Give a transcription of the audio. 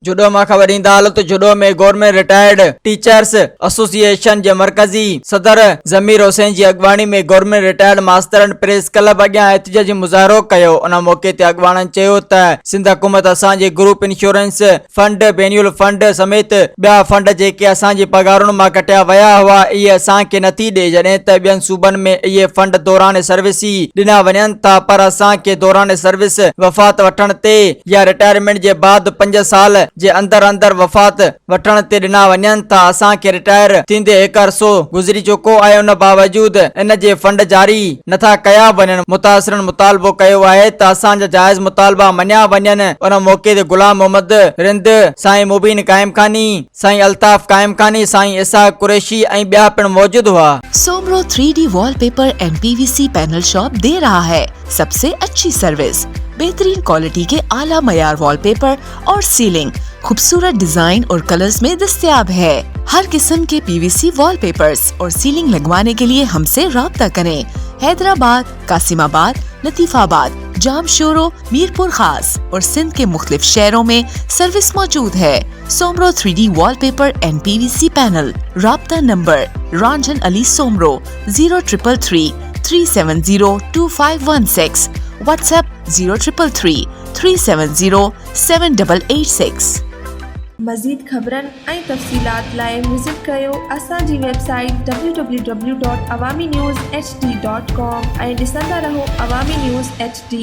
जुडो मां ख़बर ईंदा हलो त जुडो में गवर्नमेंट रिटायर्ड टीचर्स एसोसिएशन जे मरकज़ी सदर ज़मीर हुसैन जी अॻवानी में गवर्नमेंट रिटायर्ड मास्तरनि प्रेस क्लब अॻियां एहतिजाजी मुज़ाहिरो कयो। उन मौके ते अॻवाननि चयो त सिंध हुकूमत असांजे ग्रुप इंश्योरेंस फंड बेन्युअल फंड समेत ॿिया फंड जेके असांजी पगारुनि मां कटिया विया हुआ इहे असांखे नथी ॾे, जॾहिं त ॿियनि सूबनि में इहे फंड दौरान सर्विस ई ॾिना वञनि था, पर असांखे दौरान सर्विस वफ़ात वठण ते या रिटायरमेंट जे बाद 5 साल जे अंदर वफ़ात वठण ते ॾिना वञनि था। असांखे रिटायर थींदे 1 अरसो गुज़री चुको आहे, उन बावजूद इन जे फंड जारी नथा कया वञनि। मुतासिरनि मुतालबो कयो आहे त असांजा जाइज़ मुतालबा मञिया वञनि। उन मौके ते गुलाम मोहम्मद रिंद, साईं मुबीन काइम खानी, साईं अल्ताफ काइम खानी, साईं इसाक कुरैशी ऐं ॿिया पिणु मौजूद हुआ। Soomro 3D wallpaper and PVC panel shop दे रहा है सबसे अच्छी सर्विस, बेहतरीन क्वालिटी के आला मयार वॉलपेपर और सीलिंग खूबसूरत डिजाइन और कलर्स में दस्तयाब है। हर किस्म के PVC वॉलपेपर्स और सीलिंग लगवाने के लिए हमसे राब्ता करें। हैदराबाद, कासिमाबाद, लतीफाबाद, जामशोरो, मीरपुर खास और सिंध के मुख्तलिफ शहरों में सर्विस मौजूद है। Soomro 3D wallpaper and PVC panel. राब्ता नंबर रंजन अली सोमरो 0333 370 2516, व्हाट्सएप 0333 370 7886। मज़ीद ख़बरनि ऐं तफ़सीलात लाइ विज़िट कयो असांजी वेबसाइट www.awamiNewsHD.com ऐं ॾिसंदा रहो अवामी न्यूज़ HD।